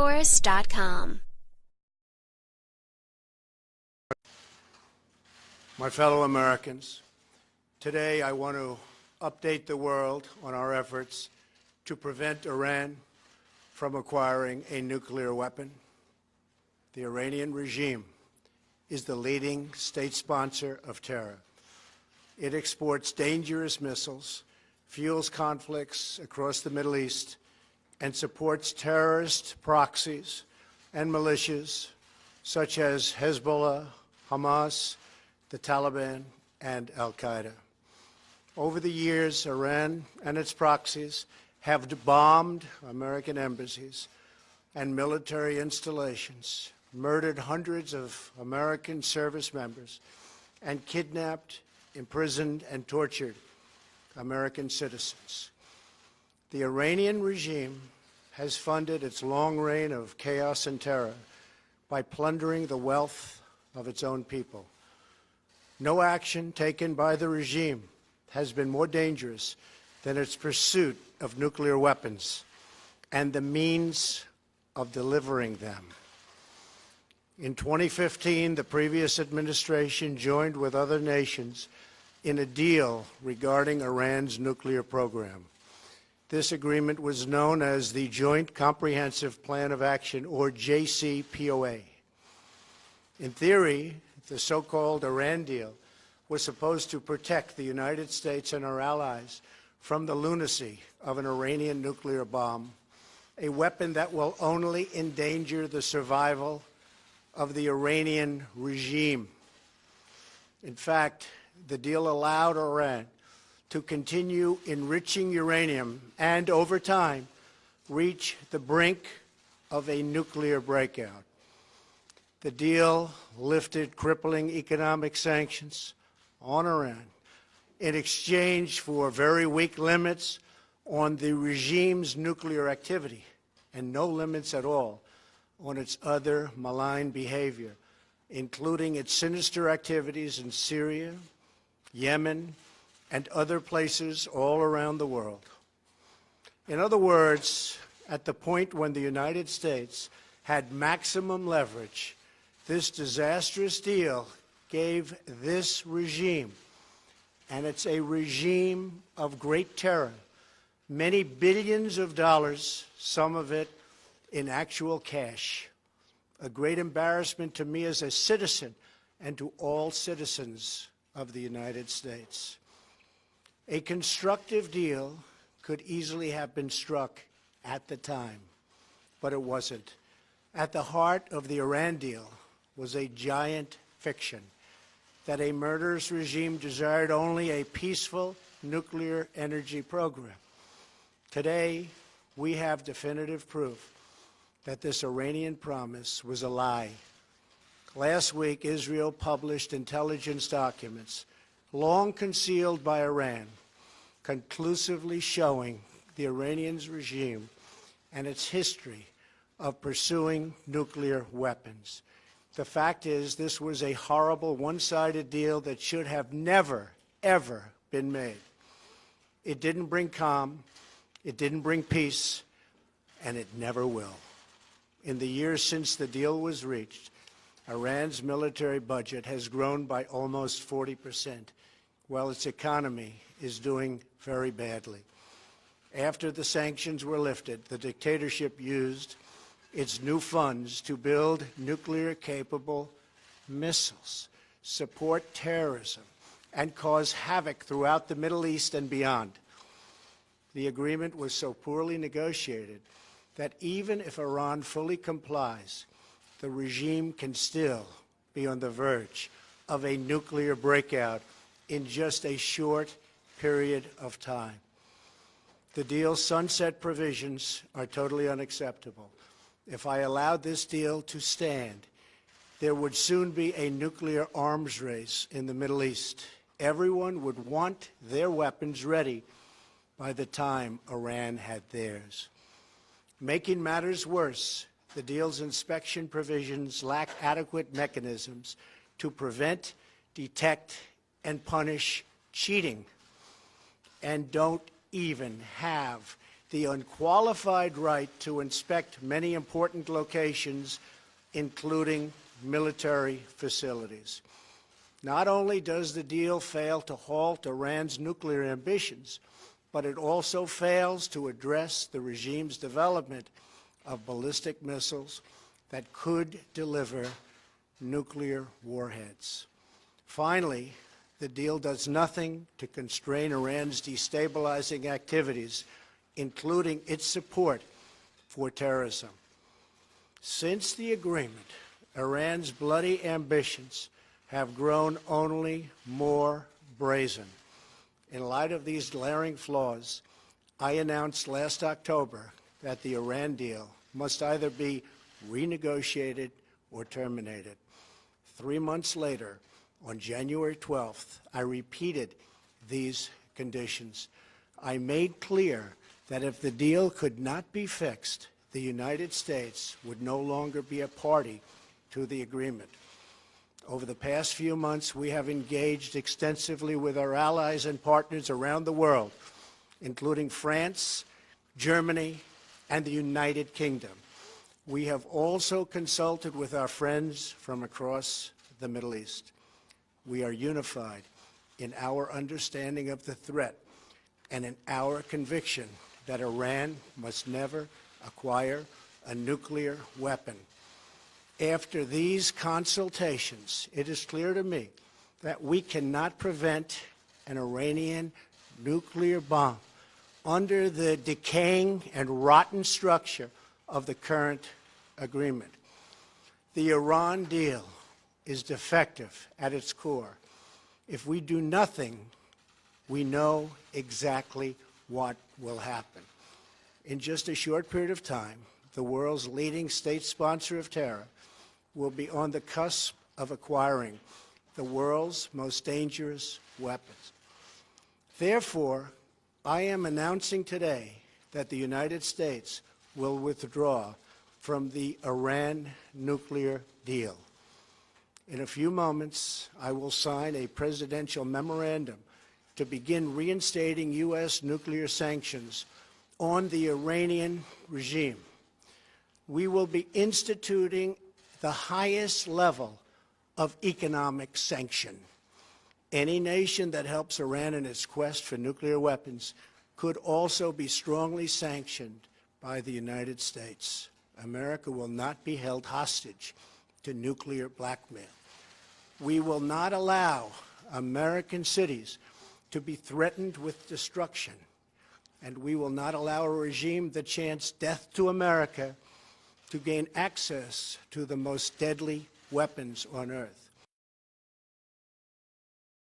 InfoWars.com. My fellow Americans, today I want to update the world on our efforts to prevent Iran from acquiring a nuclear weapon. The Iranian regime is the leading state sponsor of terror. It exports dangerous missiles, fuels conflicts across the Middle East, and supports terrorist proxies and militias such as Hezbollah, Hamas, the Taliban, and al-Qaeda. Over the years, Iran and its proxies have bombed American embassies and military installations, murdered hundreds of American service members, and kidnapped, imprisoned, and tortured American citizens. The Iranian regime has funded its long reign of chaos and terror by plundering the wealth of its own people. No action taken by the regime has been more dangerous than its pursuit of nuclear weapons and the means of delivering them. In 2015, the previous administration joined with other nations in a deal regarding Iran's nuclear program. This agreement was known as the Joint Comprehensive Plan of Action, or JCPOA. In theory, the so-called Iran deal was supposed to protect the United States and our allies from the lunacy of an Iranian nuclear bomb, a weapon that will only endanger the survival of the Iranian regime. In fact, the deal allowed Iran to continue enriching uranium and, over time, reach the brink of a nuclear breakout. The deal lifted crippling economic sanctions on Iran in exchange for very weak limits on the regime's nuclear activity and no limits at all on its other malign behavior, including its sinister activities in Syria, Yemen, and other places all around the world. In other words, at the point when the United States had maximum leverage, this disastrous deal gave this regime, and it's a regime of great terror, many billions of dollars, some of it in actual cash. A great embarrassment to me as a citizen and to all citizens of the United States. A constructive deal could easily have been struck at the time, but it wasn't. At the heart of the Iran deal was a giant fiction that a murderous regime desired only a peaceful nuclear energy program. Today, we have definitive proof that this Iranian promise was a lie. Last week, Israel published intelligence documents long concealed by Iran, conclusively showing the Iranian regime and its history of pursuing nuclear weapons. The fact is, this was a horrible one-sided deal that should have never, ever been made. It didn't bring calm, it didn't bring peace, and it never will. In the years since the deal was reached, Iran's military budget has grown by almost 40%, while its economy is doing very badly. After the sanctions were lifted, the dictatorship used its new funds to build nuclear-capable missiles, support terrorism, and cause havoc throughout the Middle East and beyond. The agreement was so poorly negotiated that even if Iran fully complies, the regime can still be on the verge of a nuclear breakout in just a short period of time. The deal's sunset provisions are totally unacceptable. If I allowed this deal to stand, there would soon be a nuclear arms race in the Middle East. Everyone would want their weapons ready by the time Iran had theirs. Making matters worse, the deal's inspection provisions lack adequate mechanisms to prevent, detect, and punish cheating, and don't even have the unqualified right to inspect many important locations, including military facilities. Not only does the deal fail to halt Iran's nuclear ambitions, but it also fails to address the regime's development of ballistic missiles that could deliver nuclear warheads. Finally, the deal does nothing to constrain Iran's destabilizing activities, including its support for terrorism. Since the agreement, Iran's bloody ambitions have grown only more brazen. In light of these glaring flaws, I announced last October that the Iran deal must either be renegotiated or terminated. 3 months later, on January 12th, I repeated these conditions. I made clear that if the deal could not be fixed, the United States would no longer be a party to the agreement. Over the past few months, we have engaged extensively with our allies and partners around the world, including France, Germany, and the United Kingdom. We have also consulted with our friends from across the Middle East. We are unified in our understanding of the threat and in our conviction that Iran must never acquire a nuclear weapon. After these consultations, it is clear to me that we cannot prevent an Iranian nuclear bomb under the decaying and rotten structure of the current agreement. The Iran deal is defective at its core. If we do nothing, we know exactly what will happen. In just a short period of time, the world's leading state sponsor of terror will be on the cusp of acquiring the world's most dangerous weapons. Therefore, I am announcing today that the United States will withdraw from the Iran nuclear deal. In a few moments, I will sign a presidential memorandum to begin reinstating U.S. nuclear sanctions on the Iranian regime. We will be instituting the highest level of economic sanction. Any nation that helps Iran in its quest for nuclear weapons could also be strongly sanctioned by the United States. America will not be held hostage to nuclear blackmail. We will not allow American cities to be threatened with destruction, and we will not allow a regime that chants death to America to gain access to the most deadly weapons on earth.